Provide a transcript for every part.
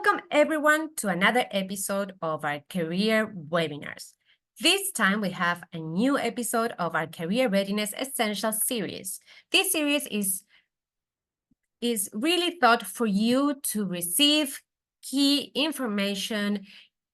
Welcome everyone to another episode of our career webinars. This time we have a new episode of our Career Readiness Essentials series. This series is really thought for you to receive key information,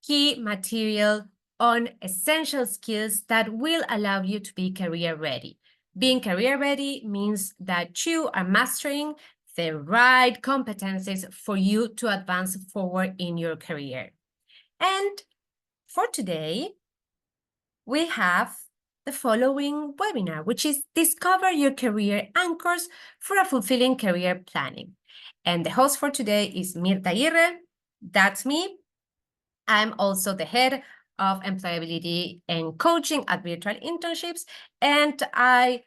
key material on essential skills that will allow you to be career ready. Being career ready means that you are mastering the right competencies for you to advance forward in your career. And for today, we have the following webinar, which is Discover Your Career Anchors for a Fulfilling Career Planning. And the host for today is Mirta Aguirre. That's me. I'm also the head of employability and coaching at Virtual Internships, and I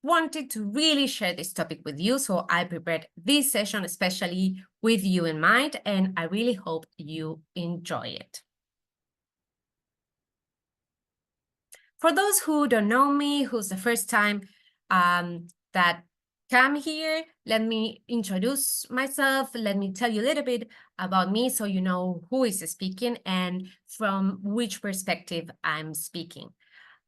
wanted to really share this topic with you, so I prepared this session especially with you in mind, and I really hope you enjoy it. For those who don't know me, who's the first time that come here, let me introduce myself. Let me tell you a little bit about me so you know who is speaking and from which perspective I'm speaking.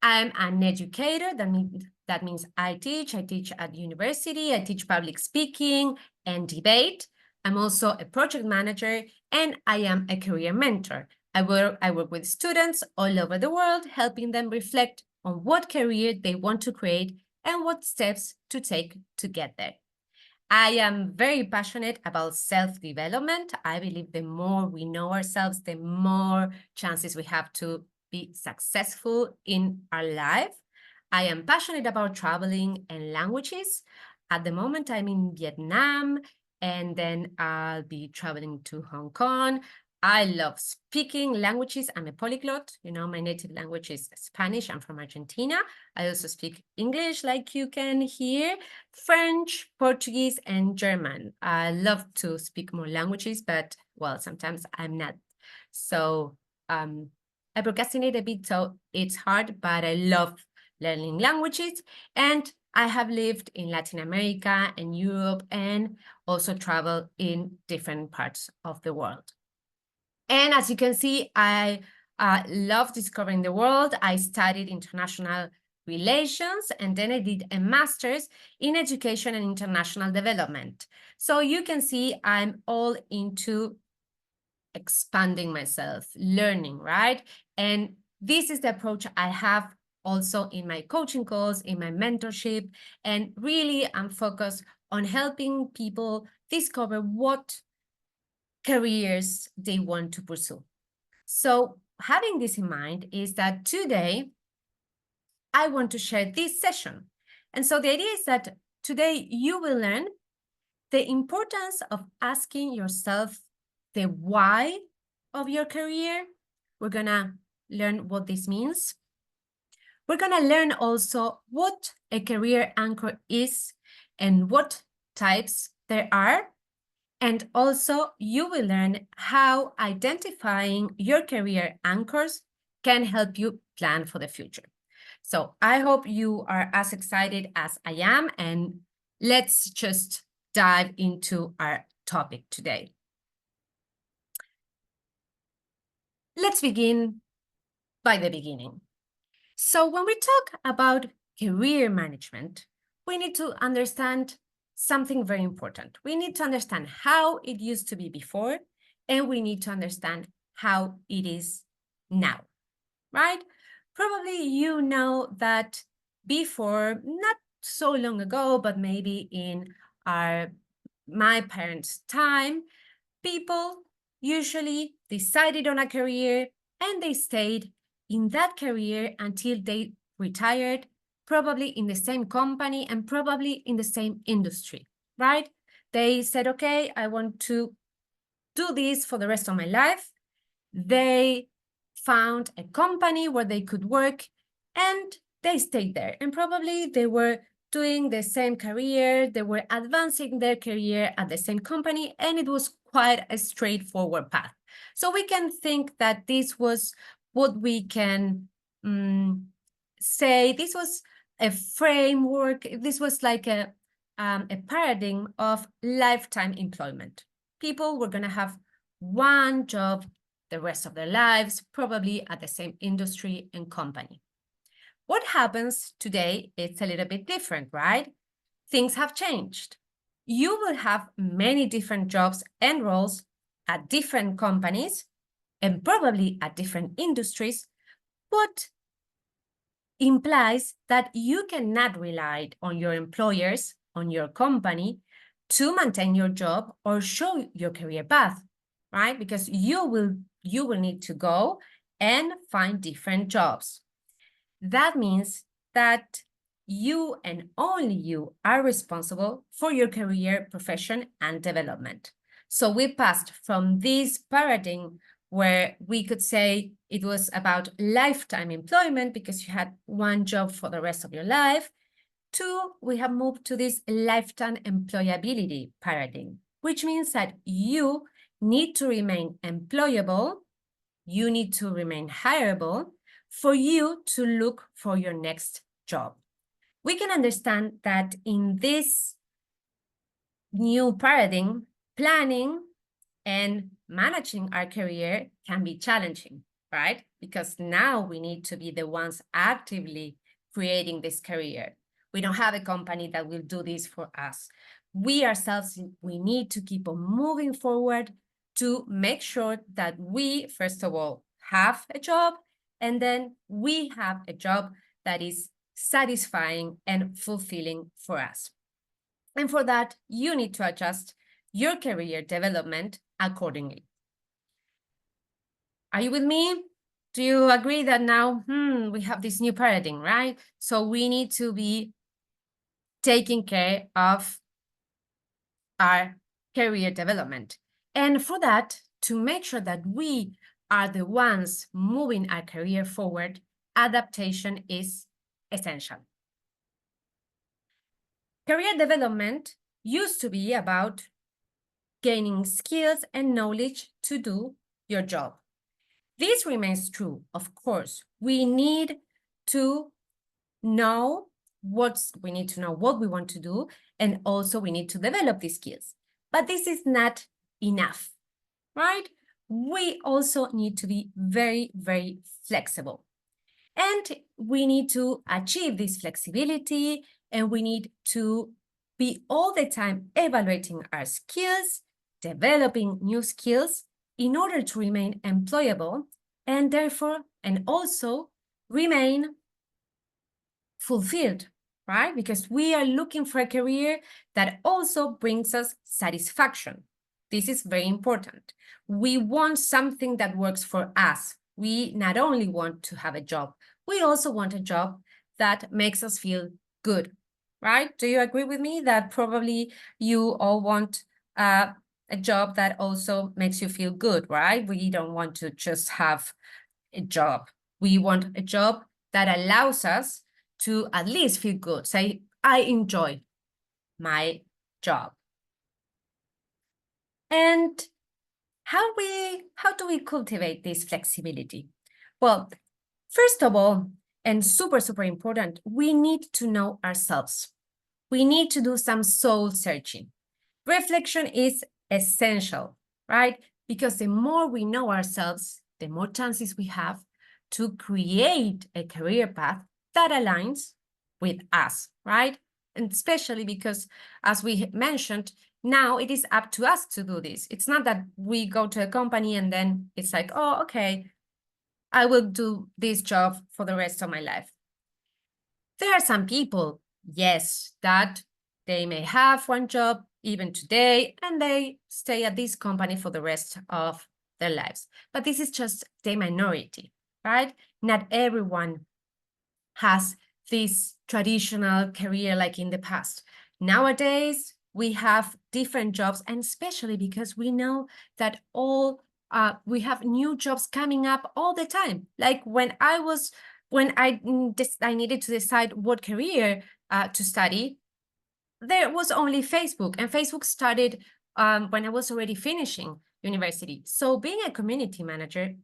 I'm an educator. That means I teach at university. I teach public speaking and debate. I'm also a project manager, and I am a career mentor. I work with students all over the world, helping them reflect on what career they want to create and what steps to take to get there. I am very passionate about self-development. I believe the more we know ourselves, the more chances we have to be successful in our life. I am passionate about traveling and languages. At the moment, I'm in Vietnam, and then I'll be traveling to Hong Kong. I love speaking languages. I'm a polyglot. You know, my native language is Spanish. I'm from Argentina. I also speak English, like you can hear, French, Portuguese, and German. I love to speak more languages, but, well, sometimes I'm not. So I procrastinate a bit, so it's hard, but I love learning languages. And I have lived in Latin America and Europe and also traveled in different parts of the world. And as you can see, I love discovering the world. I studied international relations, and then I did a master's in education and international development. So you can see I'm all into expanding myself, learning, right? And this is the approach I have also in my coaching calls, in my mentorship, and really I'm focused on helping people discover what careers they want to pursue. So having this in mind is that today I want to share this session. And so the idea is that today you will learn the importance of asking yourself the why of your career. We're gonna learn what this means. We're gonna learn also what a career anchor is and what types there are. And also you will learn how identifying your career anchors can help you plan for the future. So I hope you are as excited as I am, and let's just dive into our topic today. Let's begin by the beginning. So when we talk about career management, we need to understand something very important. We need to understand how it used to be before, and we need to understand how it is now, right? Probably you know that before, not so long ago, but maybe in my parents' time, people usually decided on a career and they stayed in that career until they retired, probably in the same company and probably in the same industry, right? They said, okay, I want to do this for the rest of my life. They found a company where they could work and they stayed there. And probably they were doing the same career, they were advancing their career at the same company, and it was quite a straightforward path. So we can think that this was what we can say, this was a framework, this was like a paradigm of lifetime employment. People were going to have one job the rest of their lives, probably at the same industry and company. What happens today is a little bit different, right? Things have changed. You will have many different jobs and roles at different companies and probably at different industries, what implies that you cannot rely on your employers, on your company, to maintain your job or show your career path, right? Because you will need to go and find different jobs. That means that you and only you are responsible for your career, profession, and development. So we passed from this paradigm where we could say it was about lifetime employment because you had one job for the rest of your life, to we have moved to this lifetime employability paradigm, which means that you need to remain employable, you need to remain hireable for you to look for your next job. We can understand that in this new paradigm, planning and managing our career can be challenging, right? Because now we need to be the ones actively creating this career. We don't have a company that will do this for us. We ourselves, we need to keep on moving forward to make sure that we, first of all, have a job, and then we have a job that is satisfying and fulfilling for us. And for that, you need to adjust your career development accordingly. Are you with me? Do you agree that now we have this new paradigm, right? So we need to be taking care of our career development. And for that, to make sure that we are the ones moving our career forward, adaptation is essential. Career development used to be about gaining skills and knowledge to do your job. This remains true, of course. We need to know what we want to do, and also we need to develop these skills. But this is not enough, right? We also need to be very, very flexible. And we need to achieve this flexibility, and we need to be all the time evaluating our skills, developing new skills in order to remain employable and therefore, and also remain fulfilled, right? Because we are looking for a career that also brings us satisfaction. This is very important. We want something that works for us. We not only want to have a job, we also want a job that makes us feel good, right? Do you agree with me that probably you all want a job that also makes you feel good, right? We don't want to just have a job. We want a job that allows us to at least feel good, say, I enjoy my job. And how do we cultivate this flexibility? Well, first of all, and super, super important, we need to know ourselves. We need to do some soul searching. Reflection is essential, right? Because the more we know ourselves, the more chances we have to create a career path that aligns with us, right? And especially because, as we mentioned, now it is up to us to do this. It's not that we go to a company and then it's like, oh, okay, I will do this job for the rest of my life. There are some people, yes, that they may have one job even today and they stay at this company for the rest of their lives. But this is just the minority, right? Not everyone has this traditional career like in the past. Nowadays, we have different jobs, and especially because we know that we have new jobs coming up all the time. Like when I needed to decide what career to study, there was only Facebook, and Facebook started when I was already finishing university. So being a community manager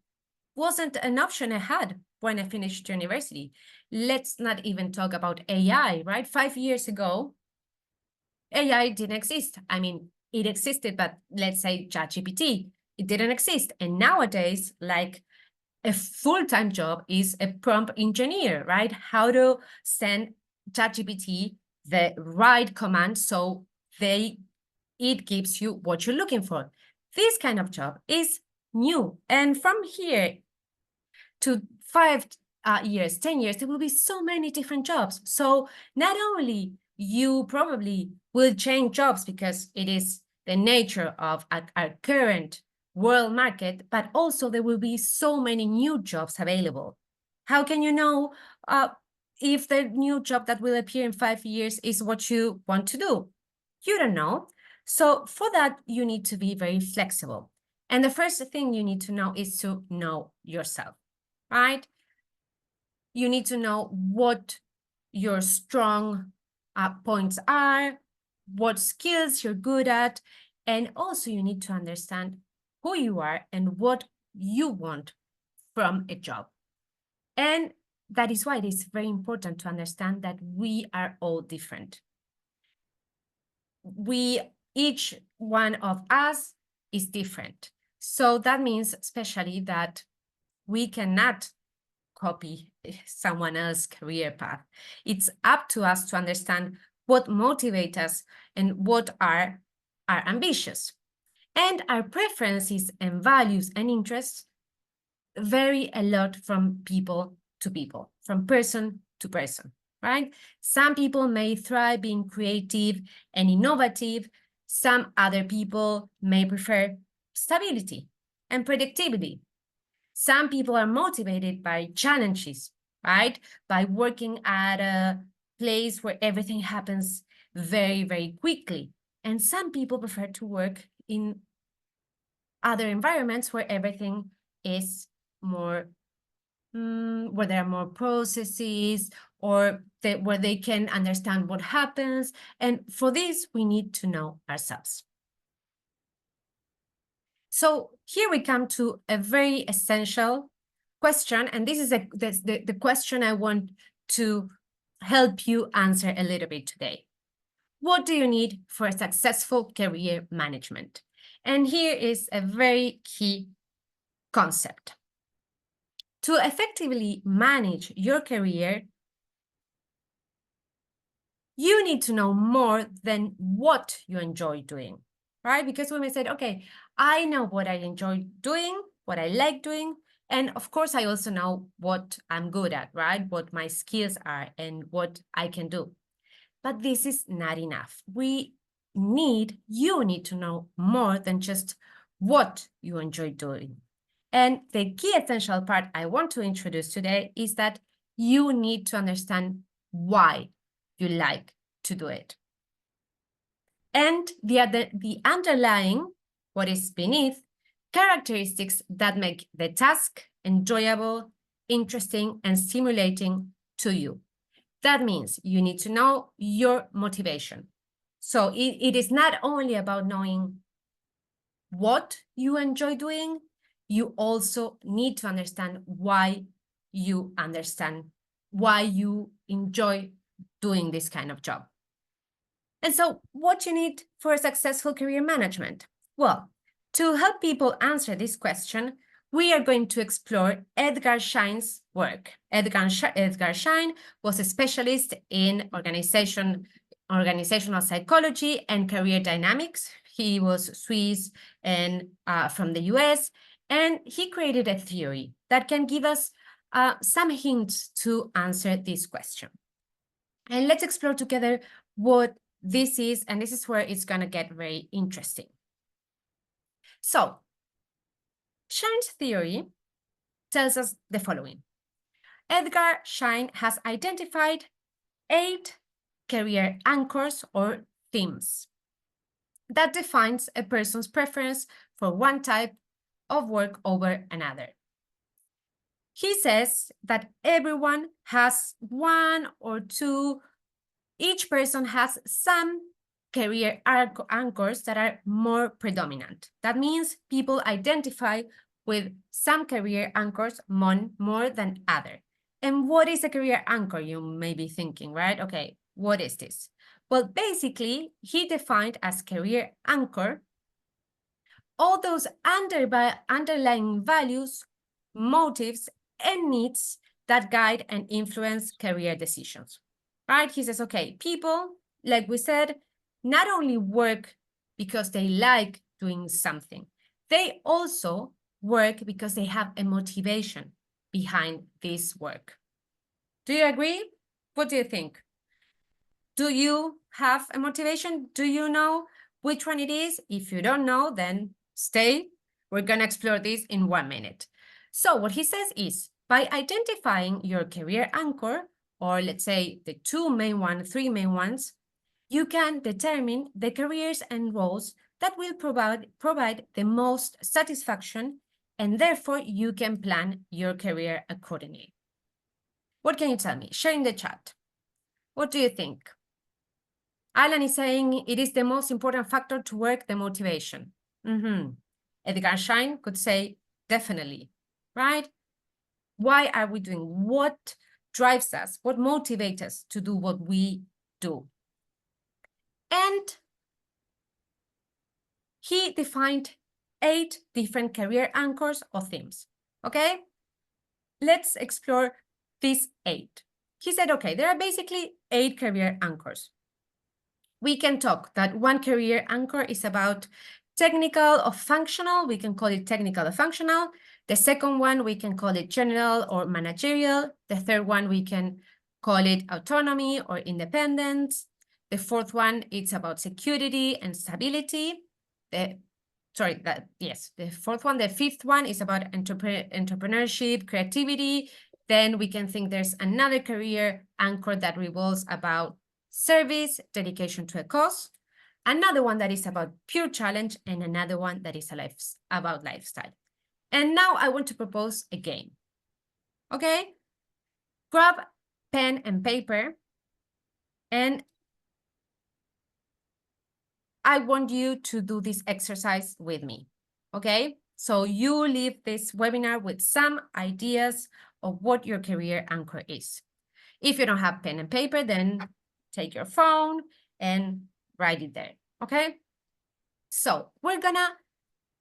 wasn't an option I had when I finished university. Let's not even talk about AI, right? 5 years ago, AI didn't exist. I mean, it existed, but let's say ChatGPT. it didn't exist. And nowadays, like a full-time job is a prompt engineer, right? How to send ChatGPT the right command so it gives you what you're looking for. This kind of job is new. And from here to 5 years, 10 years, there will be so many different jobs. So not only you probably will change jobs because it is the nature of our current world market, but also there will be so many new jobs available. How can you know if the new job that will appear in 5 years is what you want to do? You don't know. So for that, you need to be very flexible. And the first thing you need to know is to know yourself, right? You need to know what your strong points are, what skills you're good at, and also you need to understand who you are and what you want from a job. And that is why it is very important to understand that we are all different. Each one of us is different. So that means especially that we cannot copy someone else's career path. It's up to us to understand what motivates us and what are our ambitions. And our preferences and values and interests vary a lot from people to people, from person to person, right? Some people may thrive being creative and innovative. Some other people may prefer stability and predictability. Some people are motivated by challenges, right? By working at a place where everything happens very, very quickly. And some people prefer to work in other environments where everything is more, where there are more processes or where they can understand what happens. And for this, we need to know ourselves. So here we come to a very essential question, and this is the question I want to help you answer a little bit today. What do you need for a successful career management? And here is a very key concept. To effectively manage your career, you need to know more than what you enjoy doing, right? Because when we said, okay, I know what I enjoy doing, what I like doing, and of course, I also know what I'm good at, right? What my skills are and what I can do. But this is not enough. You need to know more than just what you enjoy doing. And the key essential part I want to introduce today is that you need to understand why you like to do it. And the underlying, what is beneath, characteristics that make the task enjoyable, interesting, and stimulating to you. That means you need to know your motivation. So it is not only about knowing what you enjoy doing, you also need to understand why you enjoy doing this kind of job. And so what you need for a successful career management? Well, to help people answer this question, we are going to explore Edgar Schein's work. Edgar Schein was a specialist in organizational psychology and career dynamics. He was Swiss and from the US, and he created a theory that can give us some hints to answer this question. And let's explore together what this is, and this is where it's going to get very interesting. So, Schein's theory tells us the following. Edgar Schein has identified 8 career anchors or themes that defines a person's preference for one type of work over another. He says that everyone has one or two, each person has some career anchors that are more predominant. That means people identify with some career anchors more than other. And what is a career anchor, you may be thinking, right? Okay, what is this? Well, basically, he defined as career anchor all those underlying values, motives, and needs that guide and influence career decisions, right? He says, okay, people, like we said, not only work because they like doing something, they also work because they have a motivation behind this work. Do you agree? What do you think? Do you have a motivation? Do you know which one it is? If you don't know, then stay. We're going to explore this in 1 minute. So what he says is, by identifying your career anchor, or let's say the three main ones, you can determine the careers and roles that will provide the most satisfaction, and therefore you can plan your career accordingly. What can you tell me? Share in the chat. What do you think? Alan is saying it is the most important factor to work, the motivation. Edgar Schein could say definitely, right? Why are we doing? What drives us? What motivates us to do what we do? And he defined 8 different career anchors or themes, okay? Let's explore these 8. He said, okay, there are basically 8 career anchors. We can talk that one career anchor is about technical or functional. We can call it technical or functional. The second one, we can call it general or managerial. The third one, we can call it autonomy or independence. The fourth one, it's about security and stability. The fourth one. The fifth one is about entrepreneurship, creativity. Then we can think there's another career anchor that revolves about service, dedication to a cause, another one that is about pure challenge, and another one that is about lifestyle. And now I want to propose a game. Okay? Grab pen and paper, and I want you to do this exercise with me. Okay? So you leave this webinar with some ideas of what your career anchor is. If you don't have pen and paper, then take your phone and write it there, okay? So we're gonna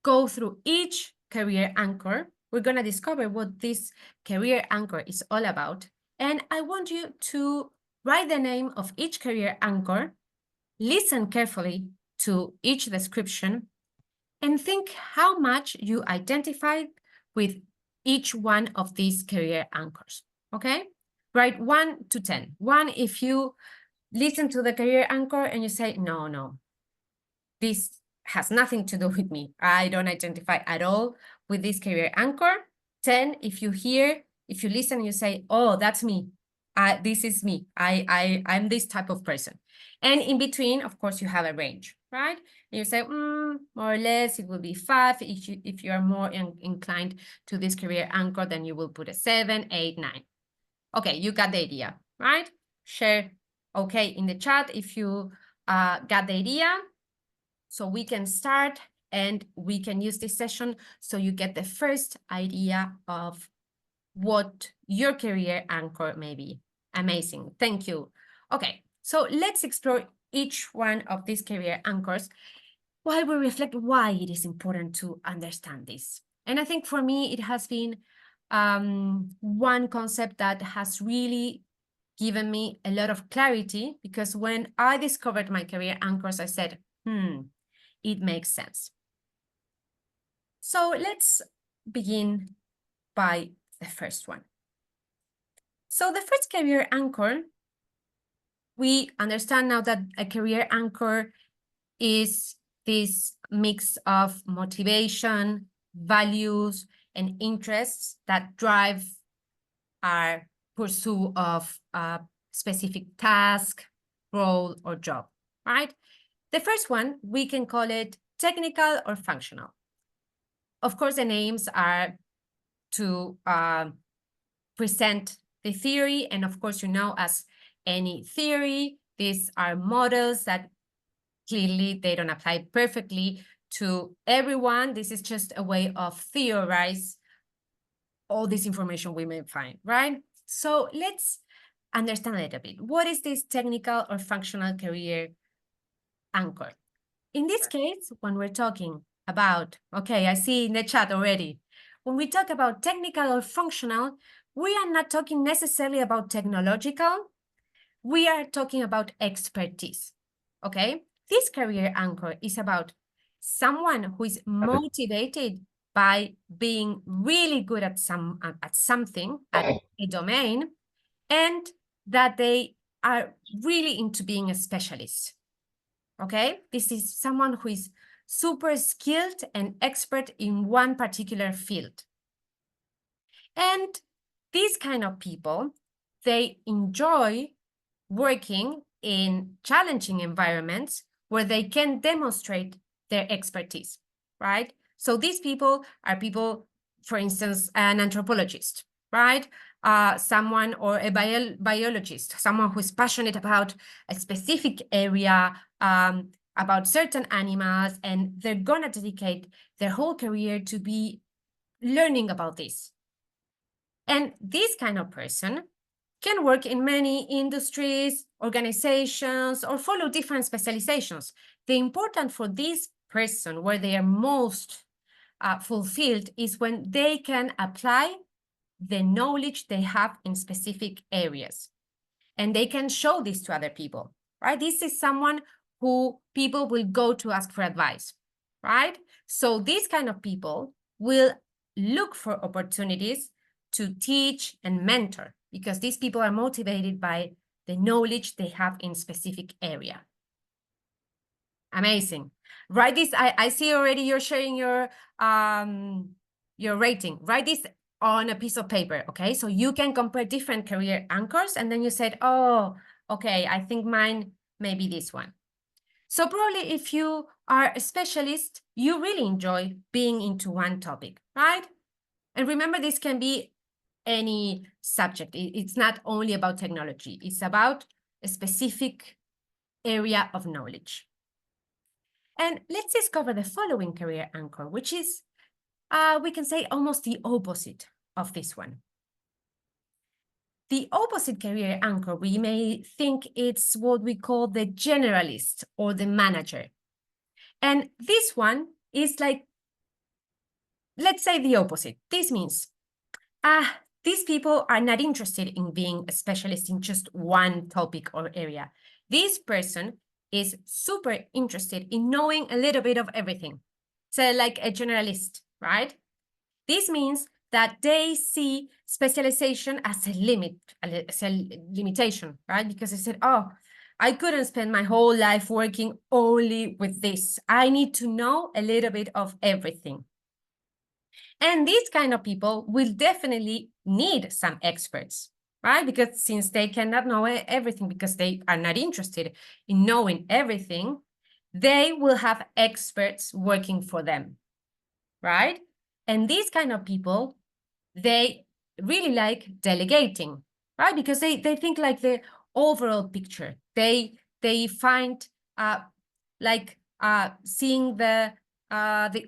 go through each career anchor. We're gonna discover what this career anchor is all about. And I want you to write the name of each career anchor, listen carefully to each description, and think how much you identified with each one of these career anchors, okay? Write 1 to 10. 1 if you listen to the career anchor and you say, no, this has nothing to do with me. I don't identify at all with this career anchor. 10, if you listen and you say, oh, that's me. This is me. I'm this type of person. And in between, of course, you have a range, right? And you say, more or less, it will be 5. If you are more inclined to this career anchor, then you will put a 7, 8, 9. Okay, you got the idea, right? Share okay in the chat if you got the idea. So we can start and we can use this session so you get the first idea of what your career anchor may be. Amazing, thank you. Okay, so let's explore each one of these career anchors while we reflect why it is important to understand this. And I think for me, it has been one concept that has really given me a lot of clarity, because when I discovered my career anchors, I said, it makes sense. So let's begin by the first one. So the first career anchor, we understand now that a career anchor is this mix of motivation, values, and interests that drive our pursuit of a specific task, role, or job, right? The first one, we can call it technical or functional. Of course, the names are to present the theory, and of course, as any theory, these are models that clearly they don't apply perfectly to everyone. This is just a way of theorize all this information we may find, right? So let's understand a little bit. What is this technical or functional career anchor? In this case, when we're talking about, okay, I see in the chat already. When we talk about technical or functional, we are not talking necessarily about technological. We are talking about expertise, okay? This career anchor is about someone who is motivated by being really good at something, at a domain, and that they are really into being a specialist, okay? This is someone who is super skilled and expert in one particular field. And these kind of people, they enjoy working in challenging environments where they can demonstrate their expertise, right? So these people are people, for instance, an anthropologist, right? Someone or a biologist, someone who's passionate about a specific area, about certain animals, and they're gonna dedicate their whole career to be learning about this. And this kind of person can work in many industries, organizations, or follow different specializations. The important for this person, where they are most fulfilled, is when they can apply the knowledge they have in specific areas. And they can show this to other people, right? This is someone who people will go to ask for advice, right? So these kind of people will look for opportunities to teach and mentor, because these people are motivated by the knowledge they have in specific area. Amazing. Write this. I see already you're sharing your rating. Write this on a piece of paper, okay? So you can compare different career anchors, and then you said, oh, okay, I think mine may be this one. So probably if you are a specialist, you really enjoy being into one topic, right? And remember, this can be any subject. It's not only about technology. It's about a specific area of knowledge. And let's discover the following career anchor, which is, we can say, almost the opposite of this one. The opposite career anchor, we may think it's what we call the generalist or the manager. And this one is like, let's say the opposite. This means, these people are not interested in being a specialist in just one topic or area. This person is super interested in knowing a little bit of everything. So like a generalist, right? This means that they see specialization as a limit, as a limitation, right? Because they said, oh, I couldn't spend my whole life working only with this. I need to know a little bit of everything. And these kind of people will definitely need some experts, right? Because since they cannot know everything, because they are not interested in knowing everything, they will have experts working for them, right? And these kind of people, they really like delegating, right? Because they think like the overall picture. They find seeing the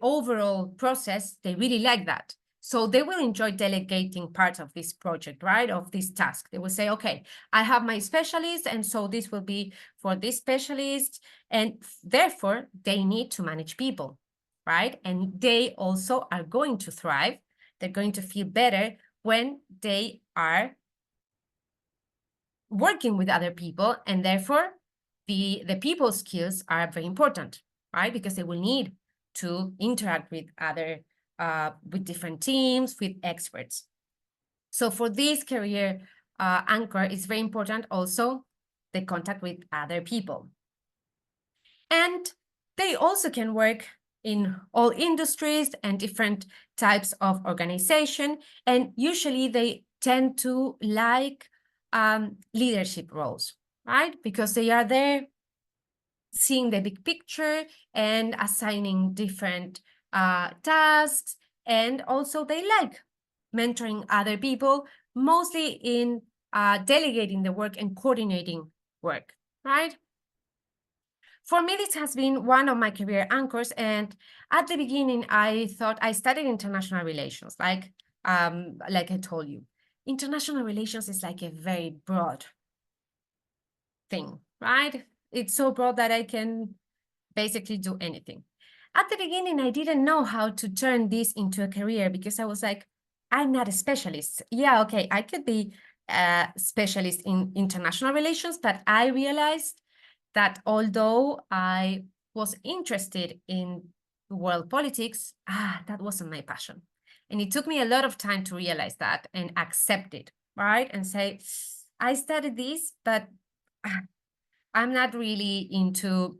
overall process, they really like that. So they will enjoy delegating part of this project, right? Of this task. They will say, okay, I have my specialist, and so this will be for this specialist. And therefore, they need to manage people, right? And they also are going to thrive. They're going to feel better when they are working with other people, and therefore the people skills are very important, right? Because they will need to interact with other, with different teams, with experts. So for this career anchor, it's very important also the contact with other people. And they also can work in all industries and different types of organization. And usually they tend to like leadership roles, right? Because they are there seeing the big picture and assigning different tasks. And also they like mentoring other people, mostly in delegating the work and coordinating work, right? For me, this has been one of my career anchors. And at the beginning, I thought I studied international relations, like I told you. International relations is like a very broad thing, right? It's so broad that I can basically do anything. At the beginning, I didn't know how to turn this into a career because I was like, I'm not a specialist. Yeah, okay, I could be a specialist in international relations, but I realized that although I was interested in world politics, that wasn't my passion. And it took me a lot of time to realize that and accept it, right? And say, I studied this, but I'm not really into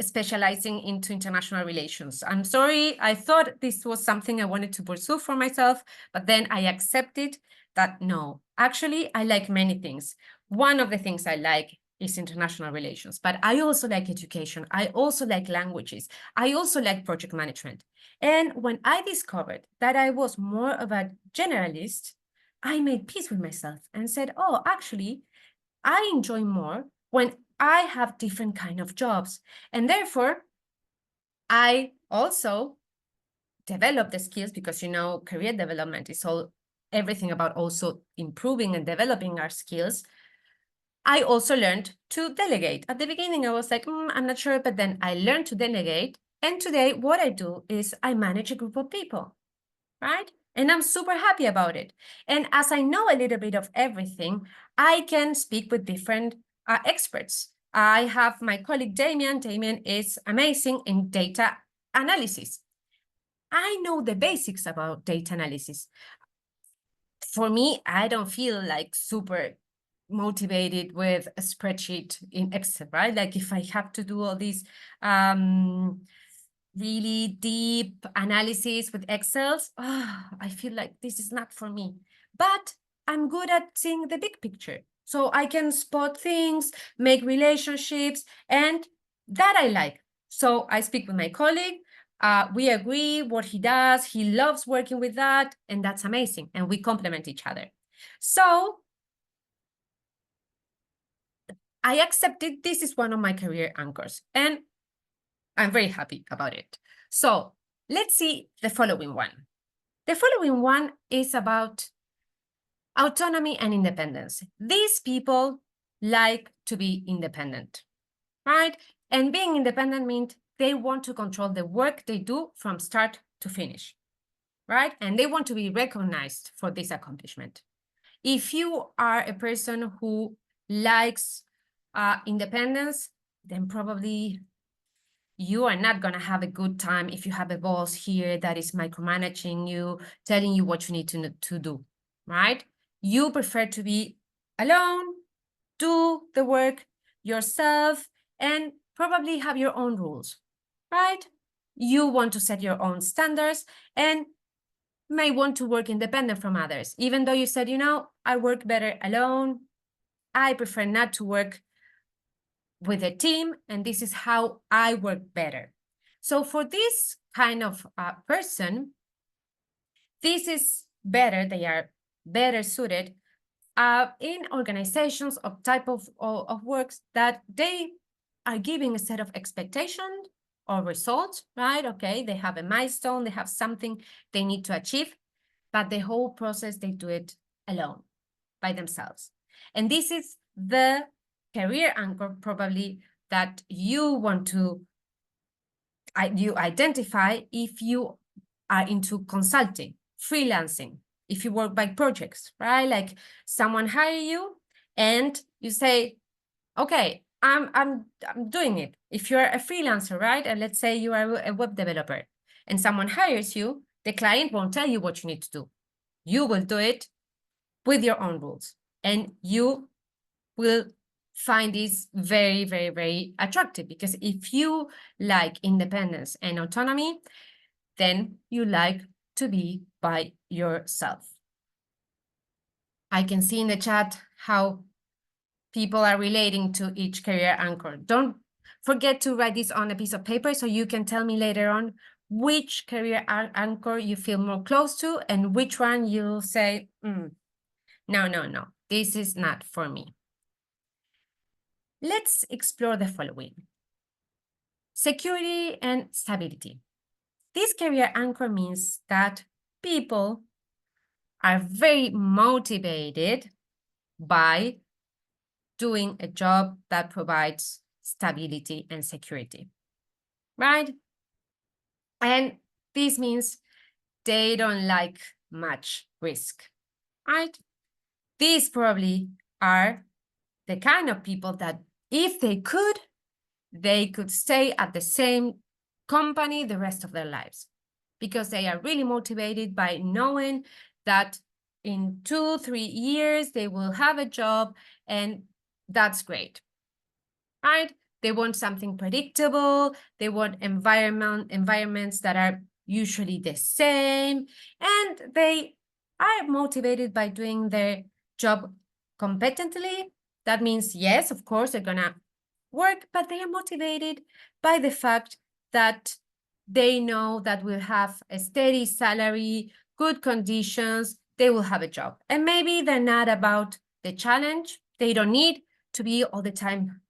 specializing into international relations. I'm sorry, I thought this was something I wanted to pursue for myself, but then I accepted that no, actually, I like many things. One of the things I like is international relations, but I also like education. I also like languages. I also like project management. And when I discovered that I was more of a generalist, I made peace with myself and said, oh, actually, I enjoy more when I have different kind of jobs. And therefore, I also develop the skills because, career development is everything about also improving and developing our skills. I also learned to delegate. At the beginning, I was like, I'm not sure, but then I learned to delegate. And today, what I do is I manage a group of people, right? And I'm super happy about it. And as I know a little bit of everything, I can speak with different experts. I have my colleague Damien. Damien is amazing in data analysis. I know the basics about data analysis. For me, I don't feel like super motivated with a spreadsheet in Excel, right? Like if I have to do all these really deep analysis with Excels, I feel like this is not for me. But I'm good at seeing the big picture. So I can spot things, make relationships, and that I like. So I speak with my colleague. We agree what he does. He loves working with that, and that's amazing. And we complement each other. So I accepted this is one of my career anchors, and I'm very happy about it. So let's see the following one. The following one is about autonomy and independence. These people like to be independent, right? And being independent means they want to control the work they do from start to finish, right? And they want to be recognized for this accomplishment. If you are a person who likes independence, then probably you are not going to have a good time if you have a boss here that is micromanaging you, telling you what you need to do, right? You prefer to be alone, do the work yourself, and probably have your own rules, right? You want to set your own standards and may want to work independent from others. Even though you said, I work better alone, I prefer not to work with a team, and this is how I work better. So for this kind of person, this is better. They are better suited in organizations of type of works that they are giving a set of expectations or results, right? Okay, they have a milestone, they have something they need to achieve, but the whole process, they do it alone, by themselves. And this is the career anchor probably that you want to you identify if you are into consulting, freelancing, if you work by projects, right? Like someone hire you and you say, okay, I'm doing it. If you're a freelancer, right? And let's say you are a web developer and someone hires you, the client won't tell you what you need to do. You will do it with your own rules, and you will find this very, very, very attractive, because if you like independence and autonomy, then you like to be by yourself. I can see in the chat how people are relating to each career anchor. Don't forget to write this on a piece of paper so you can tell me later on which career anchor you feel more close to and which one you'll say, no, this is not for me. Let's explore the following. Security and stability. This career anchor means that people are very motivated by doing a job that provides stability and security, right? And this means they don't like much risk, right? These probably are the kind of people that if they could stay at the same company the rest of their lives, because they are really motivated by knowing that in 2-3 years they will have a job, and that's great, right? They want something predictable. They want environments that are usually the same, and they are motivated by doing their job competently. That means, yes, of course, they're gonna work, but they are motivated by the fact that they know that we'll have a steady salary, good conditions, they will have a job. And maybe they're not about the challenge. They don't need to be all the time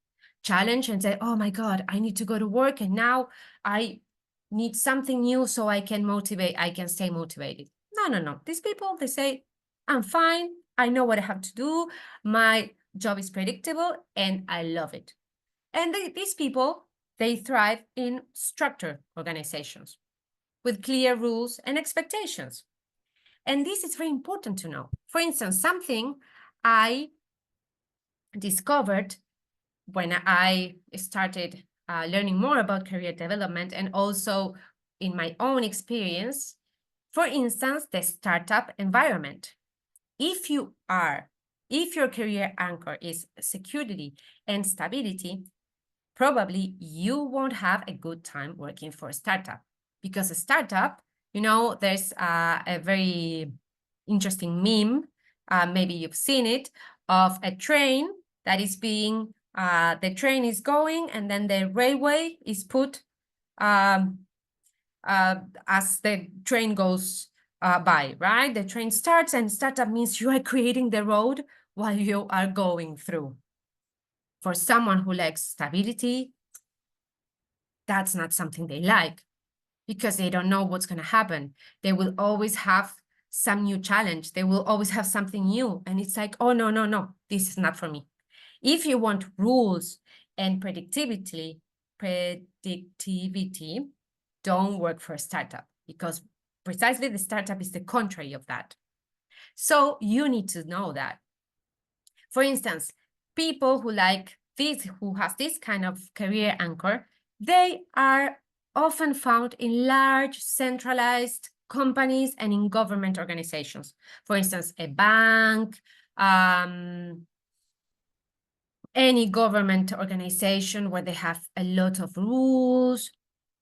challenged and say, oh my God, I need to go to work and now I need something new so I can stay motivated. No. These people, they say, I'm fine. I know what I have to do. My job is predictable and I love it. And these people, they thrive in structured organizations with clear rules and expectations. And this is very important to know. For instance, something I discovered when I started learning more about career development and also in my own experience, for instance, the startup environment. If your career anchor is security and stability, probably you won't have a good time working for a startup, because a startup, there's a very interesting meme, maybe you've seen it, of a train that is the train is going and then the railway is put as the train goes by, right? The train starts, and startup means you are creating the road while you are going through. For someone who likes stability, that's not something they like, because they don't know what's going to happen. They will always have some new challenge. They will always have something new. And it's like, oh, no, this is not for me. If you want rules and predictability, don't work for a startup, because precisely the startup is the contrary of that. So you need to know that. For instance, people who have this kind of career anchor, they are often found in large centralized companies and in government organizations. For instance, a bank, any government organization where they have a lot of rules,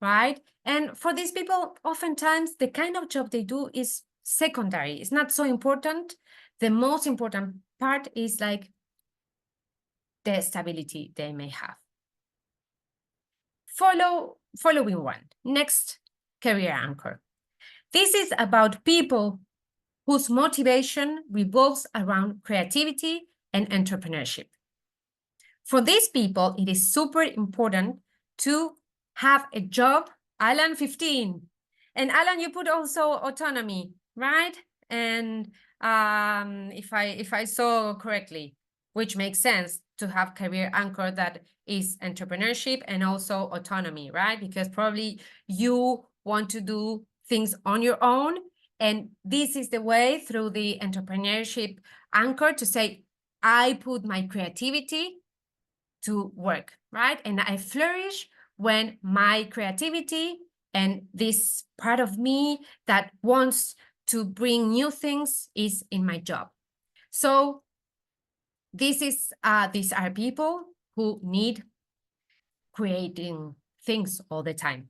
right? And for these people, oftentimes the kind of job they do is secondary. It's not so important. The most important part is like the stability they may have. Following one, next career anchor. This is about people whose motivation revolves around creativity and entrepreneurship. For these people, it is super important to have a job. Alan, 15. And Alan, you put also autonomy, right? And if I saw correctly, which makes sense to have career anchor that is entrepreneurship and also autonomy, right? Because probably you want to do things on your own. And this is the way through the entrepreneurship anchor to say, I put my creativity to work, right? And I flourish when my creativity and this part of me that wants to bring new things is in my job. So these are people who need creating things all the time,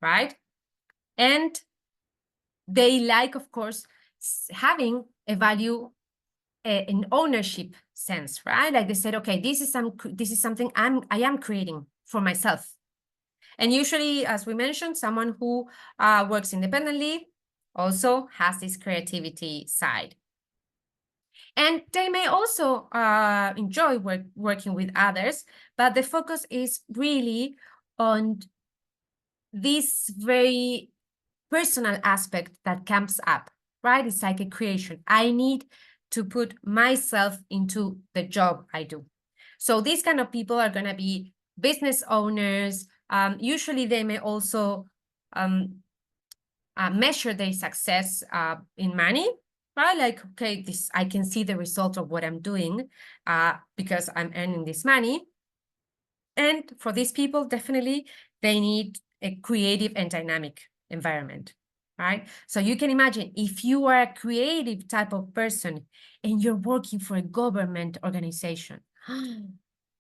right? And they like, of course, having a value, an ownership sense, right? Like they said, okay, this is something I am creating for myself. And usually, as we mentioned, someone who works independently also has this creativity side. And they may also enjoy working with others, but the focus is really on this very personal aspect that comes up, right? It's like a creation. I need to put myself into the job I do. So these kind of people are going to be business owners. Usually they may also measure their success in money, right? Like, okay, this, I can see the result of what I'm doing because I'm earning this money. And for these people, definitely, they need a creative and dynamic environment, right? So you can imagine if you are a creative type of person and you're working for a government organization,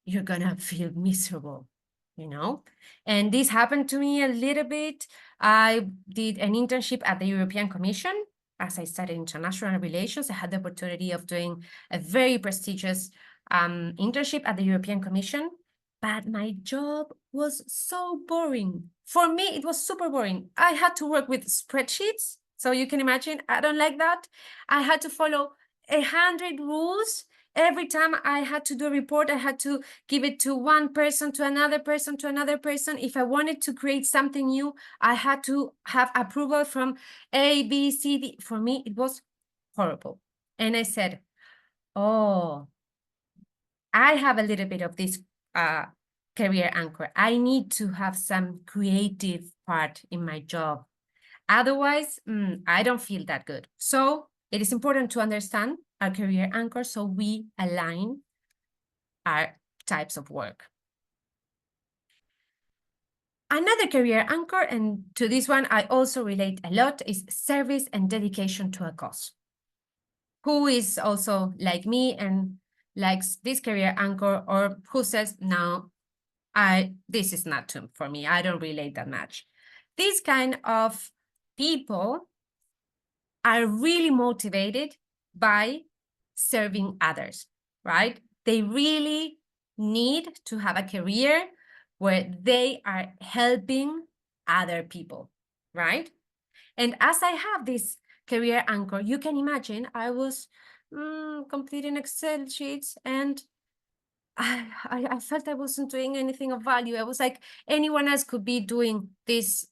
you're gonna feel miserable, you know? And this happened to me a little bit. I did an internship at the European Commission. As I studied international relations, I had the opportunity of doing a very prestigious internship at the European Commission, but my job was so boring. For me, it was super boring. I had to work with spreadsheets. So you can imagine, I don't like that. I had to follow 100 rules. Every time I had to do a report, I had to give it to one person, to another person, to another person. If I wanted to create something new, I had to have approval from A, B, C, D. For me, it was horrible. And I said, oh, I have a little bit of this career anchor. I need to have some creative part in my job. Otherwise, I don't feel that good. So it is important to understand our career anchor so we align our types of work. Another career anchor, and to this one I also relate a lot, is service and dedication to a cause. Who is also like me and likes this career anchor, or who says, no, this is not for me, I don't relate that much. These kind of people are really motivated by serving others, right? They really need to have a career where they are helping other people, right? And as I have this career anchor, you can imagine I was completing Excel sheets and I felt I wasn't doing anything of value. I was like, anyone else could be doing this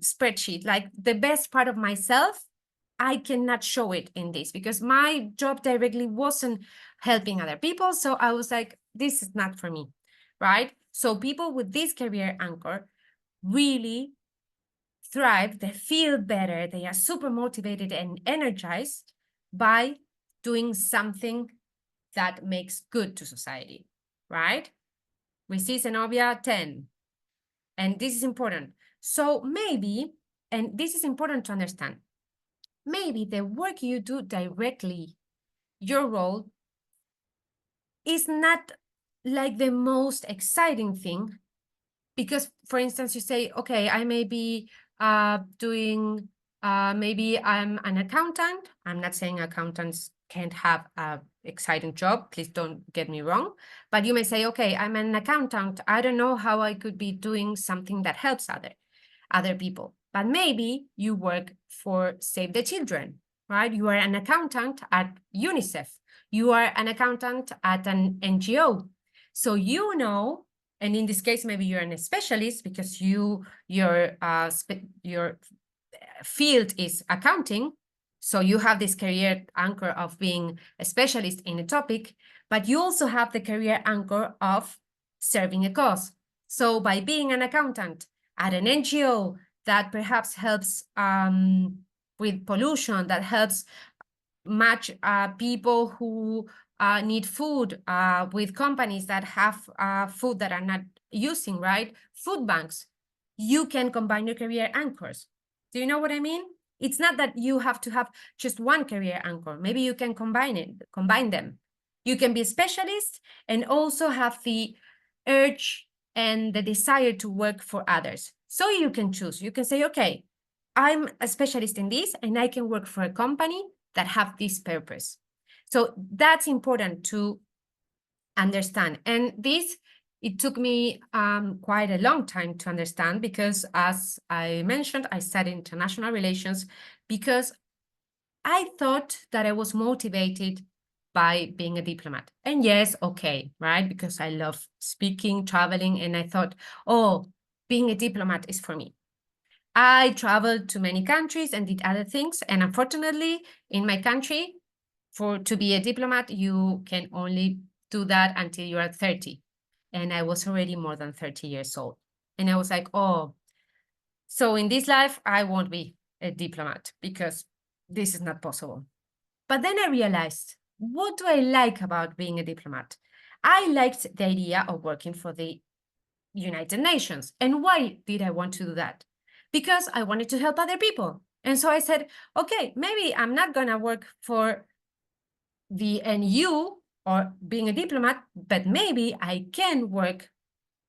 spreadsheet. Like the best part of myself, I cannot show it in this because my job directly wasn't helping other people. So I was like, this is not for me, right? So people with this career anchor really thrive, they feel better, they are super motivated and energized by doing something that makes good to society, right? We see Zenobia 10, and this is important. So maybe, and this is important to understand, maybe the work you do directly, your role, is not like the most exciting thing because, for instance, you say, okay, I may be doing, maybe I'm an accountant. I'm not saying accountants can't have an exciting job. Please don't get me wrong. But you may say, okay, I'm an accountant. I don't know how I could be doing something that helps other people. But maybe you work for Save the Children, right? You are an accountant at UNICEF. You are an accountant at an NGO. So you know, and in this case, maybe you're a specialist because your field is accounting. So you have this career anchor of being a specialist in a topic, but you also have the career anchor of serving a cause. So by being an accountant at an NGO that perhaps helps with pollution, that helps match people who need food with companies that have food that are not using, right? Food banks. You can combine your career anchors. Do you know what I mean? It's not that you have to have just one career anchor. Maybe you can combine them. You can be a specialist and also have the urge and the desire to work for others. So you can choose. You can say, okay, I'm a specialist in this and I can work for a company that have this purpose. So that's important to understand. And this, it took me quite a long time to understand because, as I mentioned, I studied international relations because I thought that I was motivated by being a diplomat. And yes, okay, right? Because I love speaking, traveling, and I thought, oh, being a diplomat is for me. I traveled to many countries and did other things. And unfortunately, in my country, to be a diplomat, you can only do that until you are 30. And I was already more than 30 years old. And I was like, oh, so in this life, I won't be a diplomat because this is not possible. But then I realized, what do I like about being a diplomat? I liked the idea of working for the United Nations. And why did I want to do that? Because I wanted to help other people. And so I said, okay, maybe I'm not going to work for the NU or being a diplomat, but maybe I can work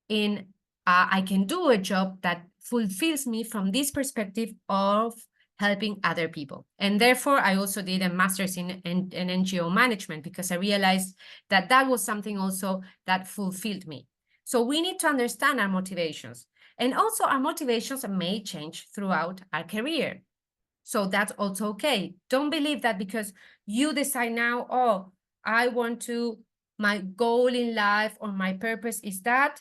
in, I can do a job that fulfills me from this perspective of helping other people. And therefore, I also did a master's in NGO management because I realized that that was something also that fulfilled me. So we need to understand our motivations. And also our motivations may change throughout our career. So that's also okay. Don't believe that because you decide now, oh, I want to, my goal in life or my purpose is that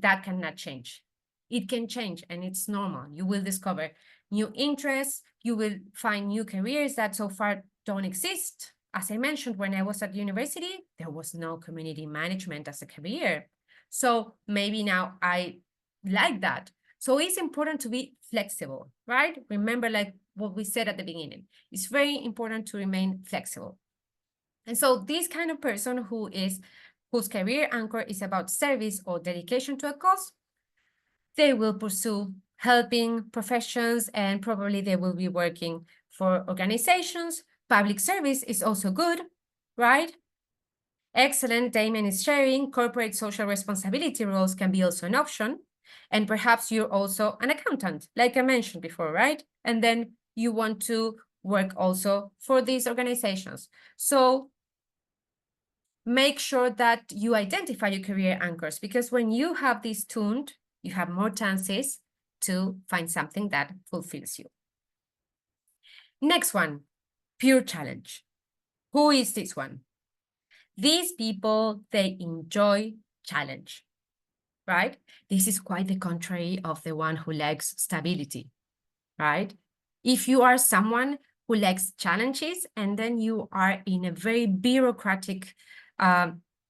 cannot change. It can change and it's normal. You will discover new interests. You will find new careers that so far don't exist. As I mentioned, when I was at university, there was no community management as a career. So maybe now I like that. So it's important to be flexible, right? Remember, like what we said at the beginning, it's very important to remain flexible. And so this kind of person whose career anchor is about service or dedication to a cause, they will pursue helping professions and probably they will be working for organizations. Public service is also good, right? Excellent, Damon is sharing. Corporate social responsibility roles can be also an option. And perhaps you're also an accountant, like I mentioned before, right? And then you want to work also for these organizations. So make sure that you identify your career anchors because when you have these tuned, you have more chances to find something that fulfills you. Next one, pure challenge. Who is this one? These people, they enjoy challenge, right? This is quite the contrary of the one who likes stability, right? If you are someone who likes challenges and then you are in a very bureaucratic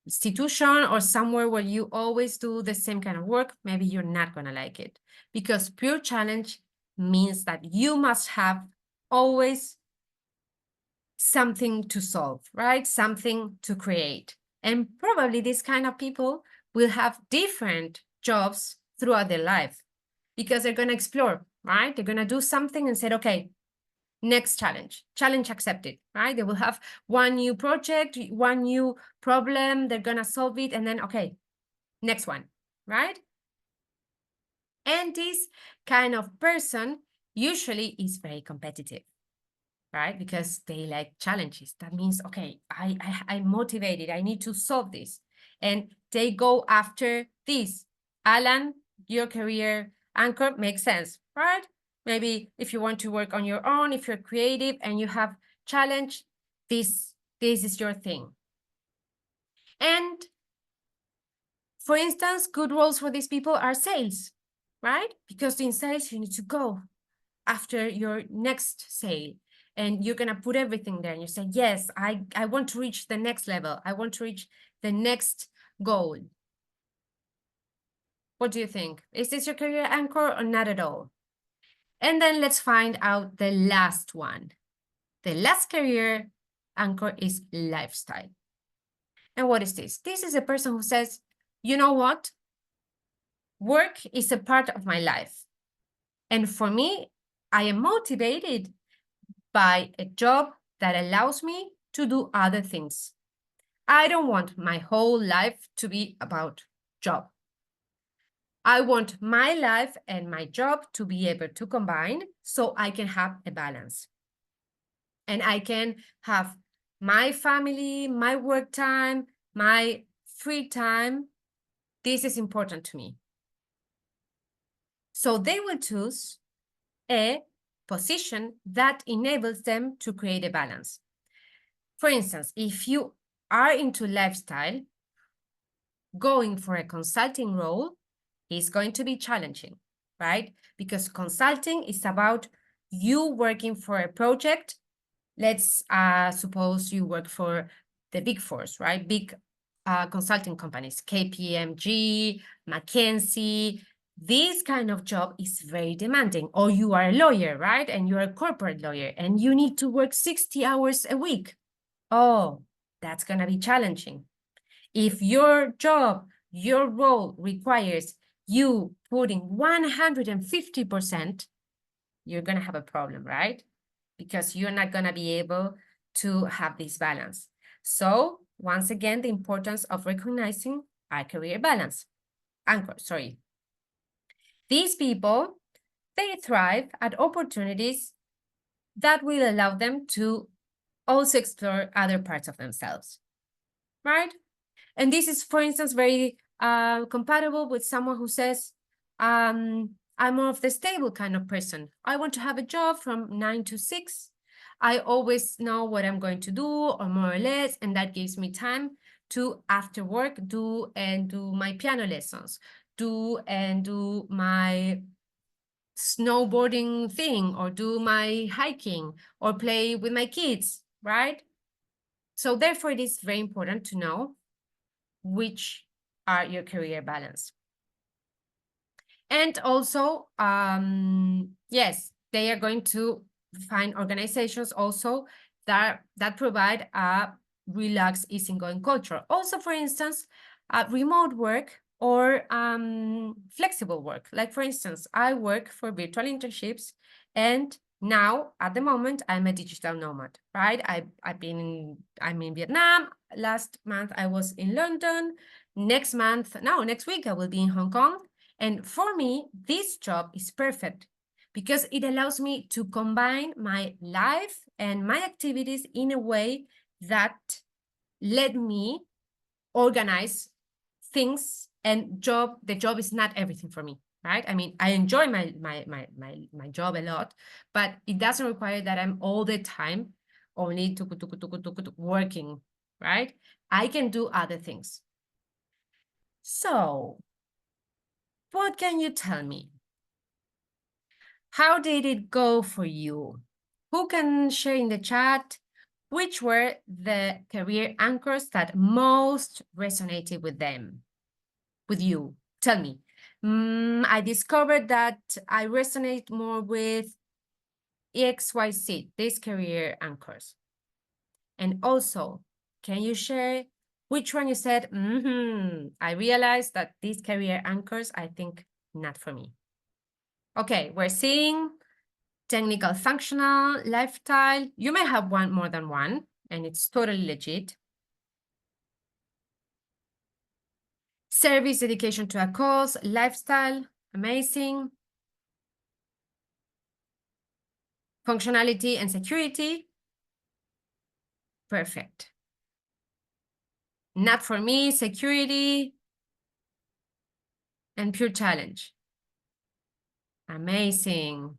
institution or somewhere where you always do the same kind of work, maybe you're not going to like it because pure challenge means that you must have always something to solve, right? Something to create. And probably these kind of people will have different jobs throughout their life because they're going to explore, right? They're going to do something and say, okay, next challenge accepted, right? They will have one new project, one new problem, they're going to solve it. And then, okay, next one, right? And this kind of person usually is very competitive, right? Because they like challenges. That means, okay, I'm motivated. I need to solve this. And they go after this. Alan, your career anchor makes sense, right? Maybe if you want to work on your own, if you're creative and you have challenge, this is your thing. And for instance, good roles for these people are sales, right? Because in sales, you need to go after your next sale and you're going to put everything there and you say, yes, I want to reach the next level. I want to reach the next goal. What do you think? Is this your career anchor or not at all? And then let's find out the last one. The last career anchor is lifestyle. And what is this? This is a person who says, you know what? Work is a part of my life. And for me, I am motivated by a job that allows me to do other things. I don't want my whole life to be about job. I want my life and my job to be able to combine so I can have a balance. And I can have my family, my work time, my free time. This is important to me. So they will choose a position that enables them to create a balance. For instance, if you are into lifestyle, going for a consulting role is going to be challenging, right? Because consulting is about you working for a project. Let's suppose you work for the big fours, right? Big consulting companies, KPMG, McKinsey. this kind of job is very demanding. Or you are a lawyer, right? And you're a corporate lawyer and you need to work 60 hours a week. Oh, that's going to be challenging. If your job, your role requires you putting 150%, you're going to have a problem, right? Because you're not going to be able to have this balance. So once again, the importance of recognizing our career balance. Anchor, sorry. These people, they thrive at opportunities that will allow them to also explore other parts of themselves, right? And this is, for instance, very compatible with someone who says, I'm more of the stable kind of person. I want to have a job from 9 to 6. I always know what I'm going to do, or more or less, and that gives me time to, after work, do my piano lessons, do my snowboarding thing, or do my hiking, or play with my kids, right? So therefore, it is very important to know which are your career balance. And also, yes, they are going to find organizations also that provide a relaxed, easygoing culture. Also, for instance, remote work or flexible work. Like, for instance, I work for virtual internships, and now at the moment I'm a digital nomad, right? I'm in Vietnam. Last month I was in London. Next week I will be in Hong Kong. And for me, this job is perfect because it allows me to combine my life and my activities in a way that let me organize things, and the job is not everything for me, right? I mean, I enjoy my job a lot, but it doesn't require that I'm all the time only working, right? I can do other things. So, what can you tell me? How did it go for you? Who can share in the chat which were the career anchors that most resonated with you? Tell me. I discovered that I resonate more with XYZ, these career anchors. And also, can you share which one you said, I realized that these career anchors, I think, not for me. Okay, we're seeing technical, functional, lifestyle. You may have more than one, and it's totally legit. Service, dedication to a cause, lifestyle, amazing. Functionality and security, perfect. Not for me, security and pure challenge. Amazing.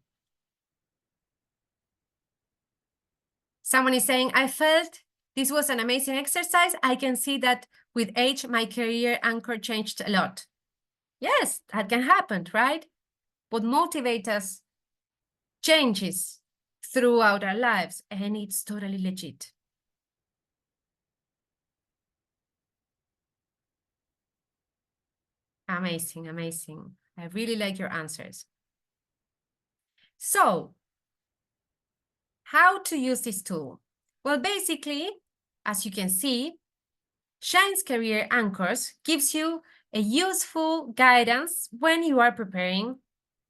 Someone is saying, I felt this was an amazing exercise. I can see that with age, my career anchor changed a lot. Yes, that can happen, right? What motivates us changes throughout our lives, and it's totally legit. Amazing, amazing. I really like your answers. So, how to use this tool? Well, basically, as you can see, Shine's Career Anchors gives you a useful guidance when you are preparing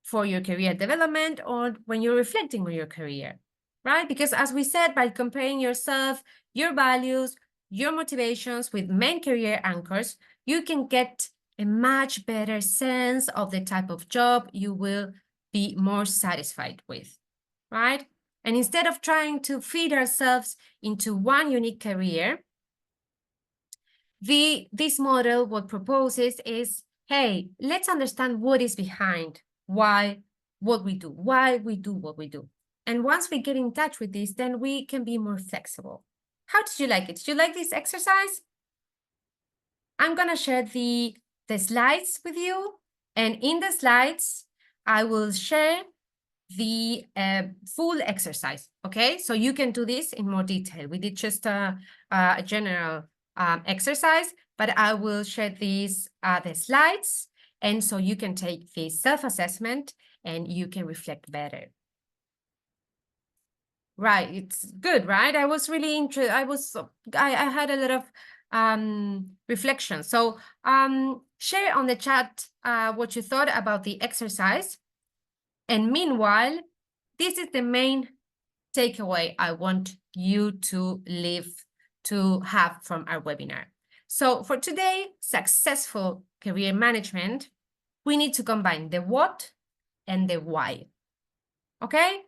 for your career development or when you're reflecting on your career, right? Because as we said, by comparing yourself, your values, your motivations with main career anchors, you can get a much better sense of the type of job you will be more satisfied with, right? And instead of trying to feed ourselves into one unique career, this model what proposes is, hey, let's understand what is behind why we do what we do. And once we get in touch with this, then we can be more flexible. How did you like it? Did you like this exercise? I'm gonna share the slides with you. And in the slides, I will share the full exercise, okay? So you can do this in more detail. We did just a general exercise, but I will share these the slides, And so you can take this self-assessment and you can reflect better. Right, it's good, right? I was really interested. I had a lot of reflection. So share on the chat what you thought about the exercise. And meanwhile, this is the main takeaway I want you to have from our webinar. So for today, successful career management, we need to combine the what and the why. Okay?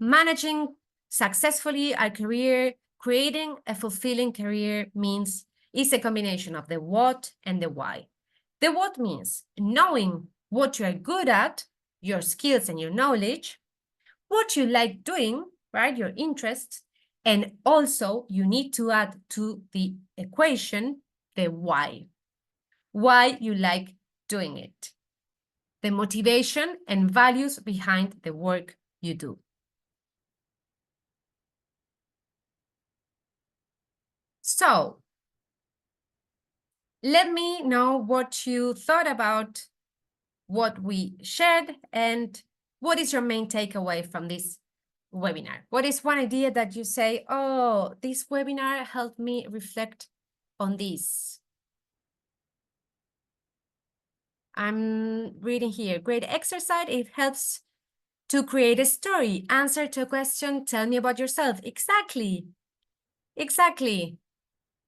Managing successfully our career, creating a fulfilling career is a combination of the what and the why. The what means knowing what you are good at, your skills and your knowledge, what you like doing, right, your interests, and also you need to add to the equation the why you like doing it, the motivation and values behind the work you do. So let me know what you thought about what we shared and what is your main takeaway from this webinar. What is one idea that you say, oh, this webinar helped me reflect on this? I'm reading here. Great exercise. It helps to create a story. Answer to a question. Tell me about yourself. Exactly. Exactly.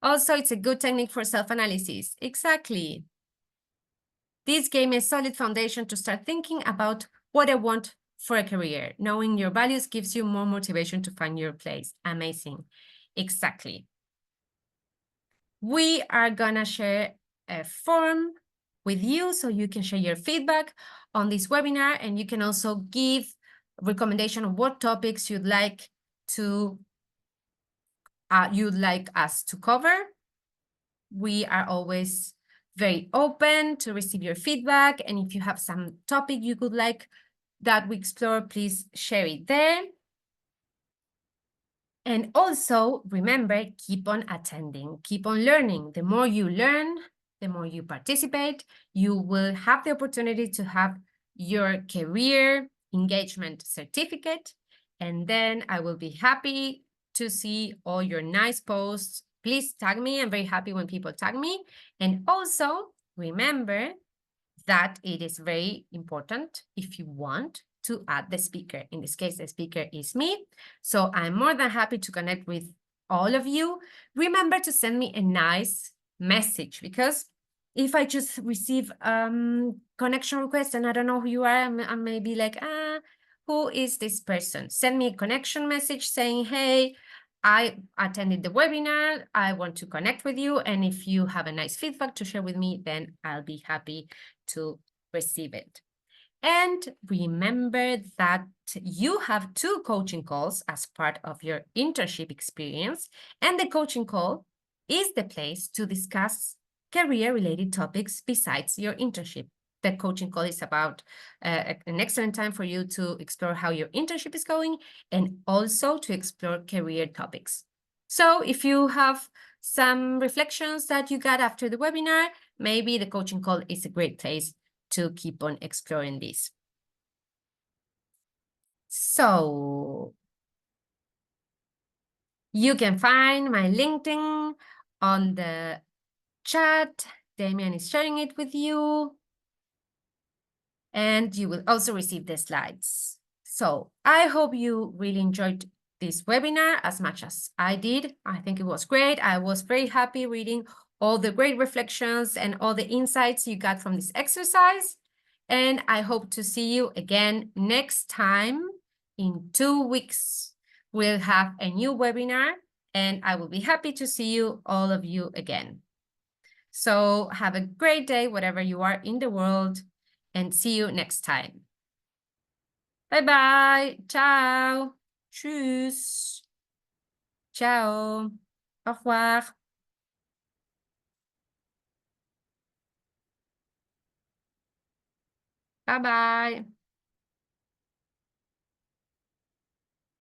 Also, it's a good technique for self-analysis. Exactly. This gave me a solid foundation to start thinking about what I want for a career. Knowing your values gives you more motivation to find your place. Amazing. Exactly. We are gonna share a form with you so you can share your feedback on this webinar, and you can also give recommendation of what topics you'd like us to cover. We are always very open to receive your feedback, and if you have some topic you would like that we explore, please share it there. And also remember, keep on attending, keep on learning. The more you learn, the more you participate, you will have the opportunity to have your career engagement certificate. And then I will be happy to see all your nice posts. Please tag me. I'm very happy when people tag me. And also remember that it is very important if you want to add the speaker. In this case, the speaker is me. So I'm more than happy to connect with all of you. Remember to send me a nice message, because if I just receive connection request and I don't know who you are, I may be like, who is this person? Send me a connection message saying, hey, I attended the webinar. I want to connect with you. And if you have a nice feedback to share with me, then I'll be happy to receive it. And remember that you have 2 coaching calls as part of your internship experience, and the coaching call is the place to discuss career-related topics besides your internship. The coaching call is about an excellent time for you to explore how your internship is going and also to explore career topics. So if you have some reflections that you got after the webinar, maybe the coaching call is a great place to keep on exploring this. So you can find my LinkedIn on the chat. Damian is sharing it with you. And you will also receive the slides. So I hope you really enjoyed this webinar as much as I did. I think it was great. I was very happy reading all the great reflections and all the insights you got from this exercise. And I hope to see you again next time. In 2 weeks, we'll have a new webinar, and I will be happy to see you, all of you, again. So have a great day, wherever you are in the world, and see you next time. Bye bye. Ciao. Tschüss. Ciao. Au revoir. Bye bye.